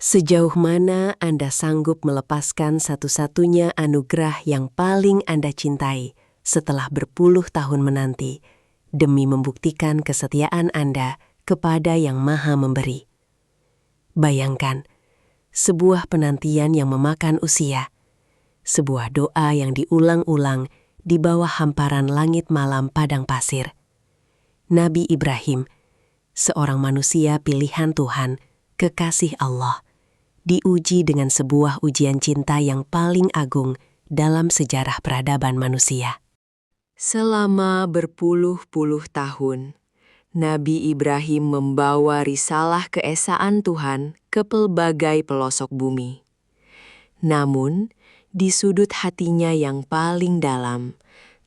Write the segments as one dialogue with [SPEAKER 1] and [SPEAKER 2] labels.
[SPEAKER 1] Sejauh mana Anda sanggup melepaskan satu-satunya anugerah yang paling Anda cintai setelah berpuluh tahun menanti, demi membuktikan kesetiaan Anda kepada Yang Maha Memberi? Bayangkan, sebuah penantian yang memakan usia, sebuah doa yang diulang-ulang di bawah hamparan langit malam padang pasir. Nabi Ibrahim, seorang manusia pilihan Tuhan, kekasih Allah, diuji dengan sebuah ujian cinta yang paling agung dalam sejarah peradaban manusia. Selama berpuluh-puluh tahun, Nabi Ibrahim membawa risalah keesaan Tuhan ke pelbagai pelosok bumi. Namun, di sudut hatinya yang paling dalam,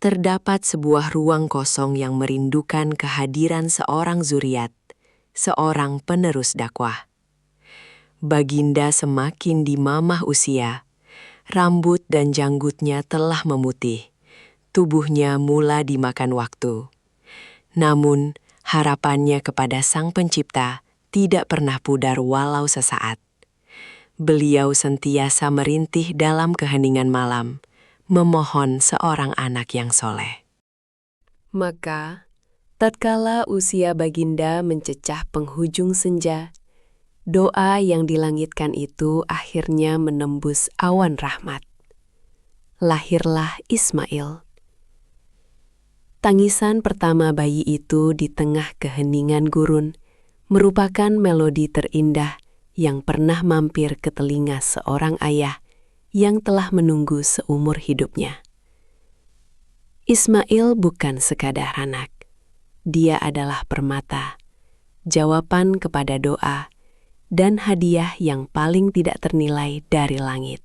[SPEAKER 1] terdapat sebuah ruang kosong yang merindukan kehadiran seorang zuriat, seorang penerus dakwah. Baginda semakin dimamah usia, rambut dan janggutnya telah memutih, tubuhnya mula dimakan waktu. Namun, harapannya kepada Sang Pencipta tidak pernah pudar walau sesaat. Beliau sentiasa merintih dalam keheningan malam, memohon seorang anak yang soleh. Maka, tatkala usia Baginda mencecah penghujung senja, doa yang dilangitkan itu akhirnya menembus awan rahmat. Lahirlah Ismail. Tangisan pertama bayi itu di tengah keheningan gurun merupakan melodi terindah yang pernah mampir ke telinga seorang ayah yang telah menunggu seumur hidupnya. Ismail bukan sekadar anak. Dia adalah permata, jawaban kepada doa, dan hadiah yang paling tidak ternilai dari langit.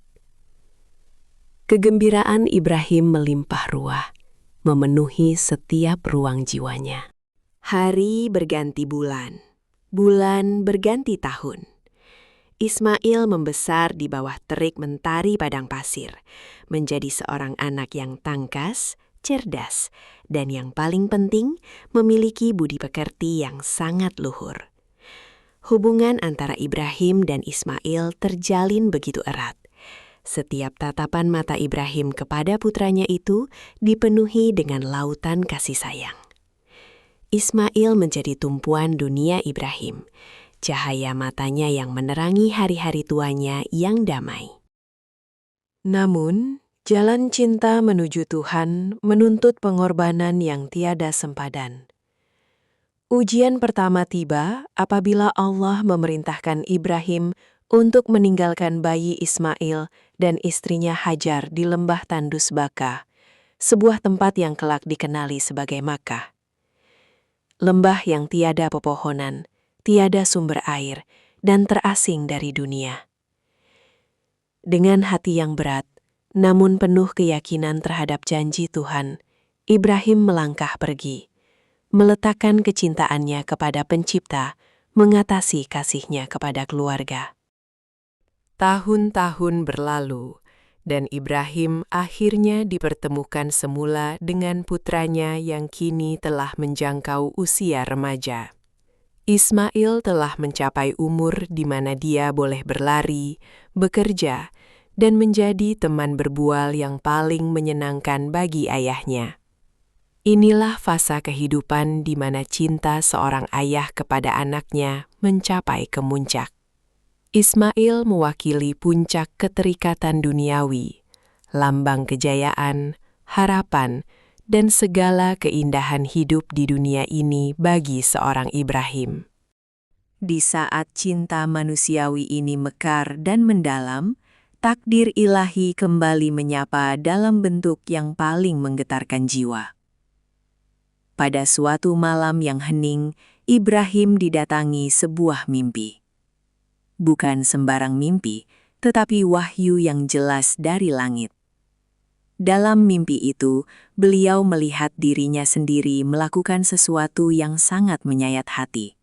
[SPEAKER 1] Kegembiraan Ibrahim melimpah ruah, memenuhi setiap ruang jiwanya. Hari berganti bulan, bulan berganti tahun. Ismail membesar di bawah terik mentari padang pasir, menjadi seorang anak yang tangkas, cerdas, dan yang paling penting, memiliki budi pekerti yang sangat luhur. Hubungan antara Ibrahim dan Ismail terjalin begitu erat. Setiap tatapan mata Ibrahim kepada putranya itu dipenuhi dengan lautan kasih sayang. Ismail menjadi tumpuan dunia Ibrahim, cahaya matanya yang menerangi hari-hari tuanya yang damai. Namun, jalan cinta menuju Tuhan menuntut pengorbanan yang tiada sempadan. Ujian pertama tiba apabila Allah memerintahkan Ibrahim untuk meninggalkan bayi Ismail dan istrinya Hajar di lembah Tandus Baka, sebuah tempat yang kelak dikenali sebagai Makkah. Lembah yang tiada pepohonan, tiada sumber air, dan terasing dari dunia. Dengan hati yang berat, namun penuh keyakinan terhadap janji Tuhan, Ibrahim melangkah pergi, meletakkan kecintaannya kepada Pencipta, mengatasi kasihnya kepada keluarga. Tahun-tahun berlalu, dan Ibrahim akhirnya dipertemukan semula dengan putranya yang kini telah menjangkau usia remaja. Ismail telah mencapai umur di mana dia boleh berlari, bekerja, dan menjadi teman berbual yang paling menyenangkan bagi ayahnya. Inilah fasa kehidupan di mana cinta seorang ayah kepada anaknya mencapai kemuncak. Ismail mewakili puncak keterikatan duniawi, lambang kejayaan, harapan, dan segala keindahan hidup di dunia ini bagi seorang Ibrahim. Di saat cinta manusiawi ini mekar dan mendalam, takdir ilahi kembali menyapa dalam bentuk yang paling menggetarkan jiwa. Pada suatu malam yang hening, Ibrahim didatangi sebuah mimpi. Bukan sembarang mimpi, tetapi wahyu yang jelas dari langit. Dalam mimpi itu, beliau melihat dirinya sendiri melakukan sesuatu yang sangat menyayat hati.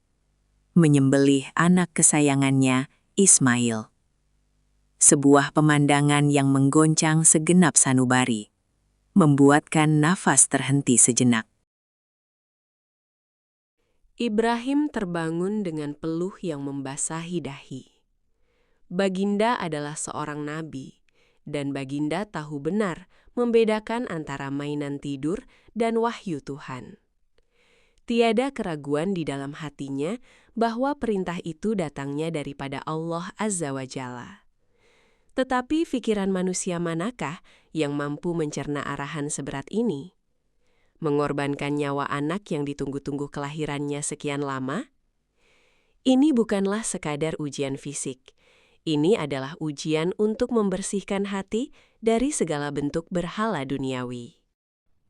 [SPEAKER 1] Menyembelih anak kesayangannya, Ismail. Sebuah pemandangan yang menggoncang segenap sanubari, membuatkan nafas terhenti sejenak. Ibrahim terbangun dengan peluh yang membasahi dahi. Baginda adalah seorang nabi, dan Baginda tahu benar membedakan antara mainan tidur dan wahyu Tuhan. Tiada keraguan di dalam hatinya bahwa perintah itu datangnya daripada Allah Azza wa Jalla. Tetapi pikiran manusia manakah yang mampu mencerna arahan seberat ini? Mengorbankan nyawa anak yang ditunggu-tunggu kelahirannya sekian lama? Ini bukanlah sekadar ujian fisik. Ini adalah ujian untuk membersihkan hati dari segala bentuk berhala duniawi.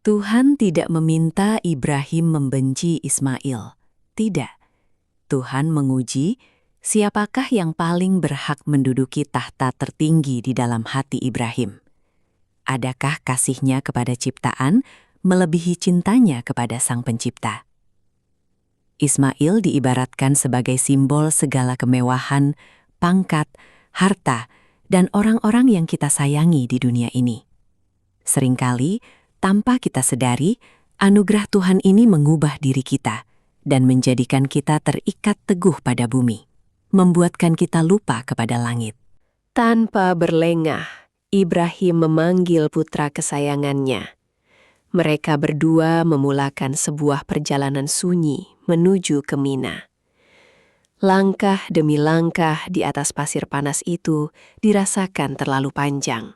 [SPEAKER 2] Tuhan tidak meminta Ibrahim membenci Ismail. Tidak. Tuhan menguji siapakah yang paling berhak menduduki tahta tertinggi di dalam hati Ibrahim. Adakah kasihnya kepada ciptaan melebihi cintanya kepada Sang Pencipta? Ismail diibaratkan sebagai simbol segala kemewahan, pangkat, harta, dan orang-orang yang kita sayangi di dunia ini. Seringkali, tanpa kita sadari, anugerah Tuhan ini mengubah diri kita dan menjadikan kita terikat teguh pada bumi, membuatkan kita lupa kepada langit.
[SPEAKER 1] Tanpa berlengah, Ibrahim memanggil putra kesayangannya. Mereka berdua memulakan sebuah perjalanan sunyi menuju ke Mina. Langkah demi langkah di atas pasir panas itu dirasakan terlalu panjang.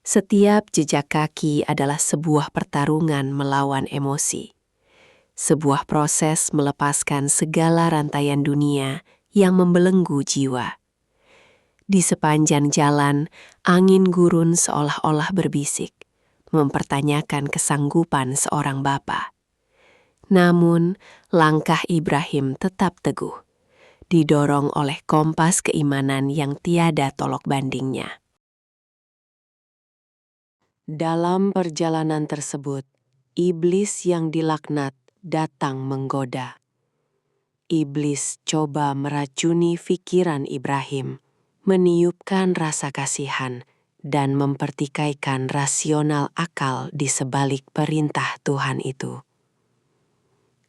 [SPEAKER 1] Setiap jejak kaki adalah sebuah pertarungan melawan emosi. Sebuah proses melepaskan segala rantaian dunia yang membelenggu jiwa. Di sepanjang jalan, angin gurun seolah-olah berbisik, mempertanyakan kesanggupan seorang bapa. Namun, langkah Ibrahim tetap teguh, didorong oleh kompas keimanan yang tiada tolok bandingnya. Dalam perjalanan tersebut, iblis yang dilaknat datang menggoda. Iblis coba meracuni pikiran Ibrahim, meniupkan rasa kasihan, dan mempertikaikan rasional akal di sebalik perintah Tuhan itu.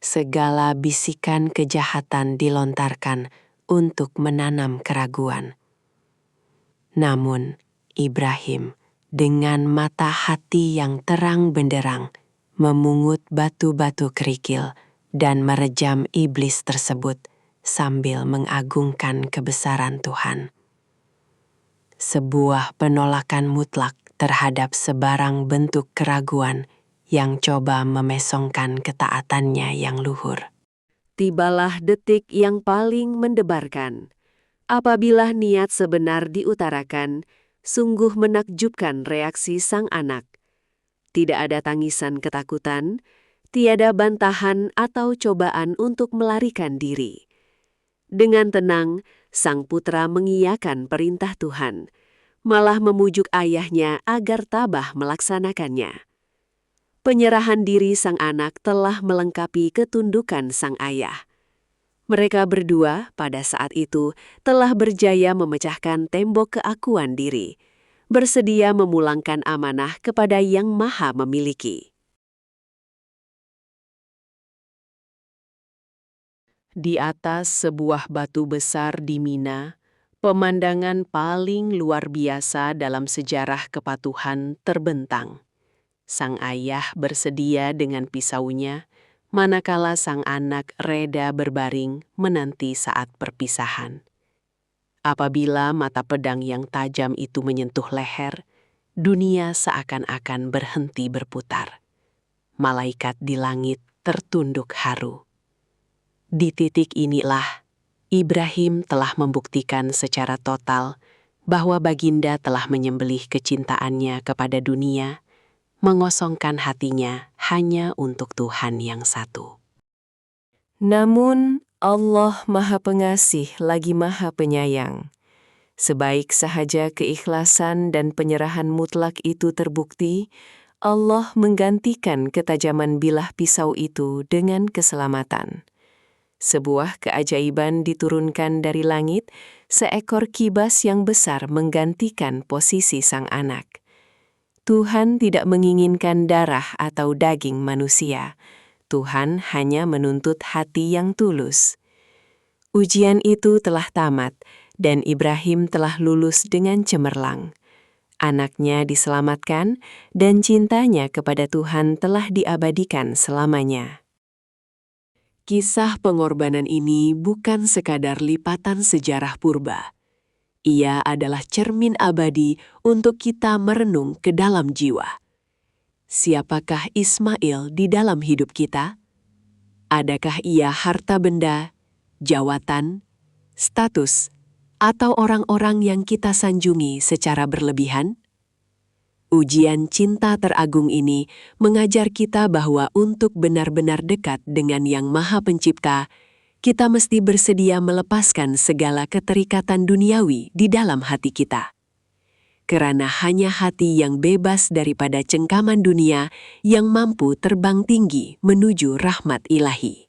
[SPEAKER 1] Segala bisikan kejahatan dilontarkan untuk menanam keraguan. Namun, Ibrahim dengan mata hati yang terang benderang memungut batu-batu kerikil dan merejam iblis tersebut sambil mengagungkan kebesaran Tuhan. Sebuah penolakan mutlak terhadap sebarang bentuk keraguan yang coba memesongkan ketaatannya yang luhur. Tibalah detik yang paling mendebarkan. Apabila niat sebenar diutarakan, sungguh menakjubkan reaksi sang anak. Tidak ada tangisan ketakutan, tiada bantahan atau cobaan untuk melarikan diri. Dengan tenang, sang putra mengiyakan perintah Tuhan, malah memujuk ayahnya agar tabah melaksanakannya. Penyerahan diri sang anak telah melengkapi ketundukan sang ayah. Mereka berdua pada saat itu telah berjaya memecahkan tembok keakuan diri, bersedia memulangkan amanah kepada Yang Maha Memiliki. Di atas sebuah batu besar di Mina, pemandangan paling luar biasa dalam sejarah kepatuhan terbentang. Sang ayah bersedia dengan pisaunya, manakala sang anak reda berbaring menanti saat perpisahan. Apabila mata pedang yang tajam itu menyentuh leher, dunia seakan-akan berhenti berputar. Malaikat di langit tertunduk haru. Di titik inilah, Ibrahim telah membuktikan secara total bahwa Baginda telah menyembelih kecintaannya kepada dunia, mengosongkan hatinya hanya untuk Tuhan yang satu. Namun, Allah Maha Pengasih lagi Maha Penyayang. Sebaik sahaja keikhlasan dan penyerahan mutlak itu terbukti, Allah menggantikan ketajaman bilah pisau itu dengan keselamatan. Sebuah keajaiban diturunkan dari langit, seekor kibas yang besar menggantikan posisi sang anak. Tuhan tidak menginginkan darah atau daging manusia. Tuhan hanya menuntut hati yang tulus. Ujian itu telah tamat, dan Ibrahim telah lulus dengan cemerlang. Anaknya diselamatkan, dan cintanya kepada Tuhan telah diabadikan selamanya. Kisah pengorbanan ini bukan sekadar lipatan sejarah purba. Ia adalah cermin abadi untuk kita merenung ke dalam jiwa. Siapakah Ismail di dalam hidup kita? Adakah ia harta benda, jawatan, status, atau orang-orang yang kita sanjungi secara berlebihan? Ujian cinta teragung ini mengajar kita bahwa untuk benar-benar dekat dengan Yang Maha Pencipta, kita mesti bersedia melepaskan segala keterikatan duniawi di dalam hati kita. Karena hanya hati yang bebas daripada cengkaman dunia yang mampu terbang tinggi menuju rahmat ilahi.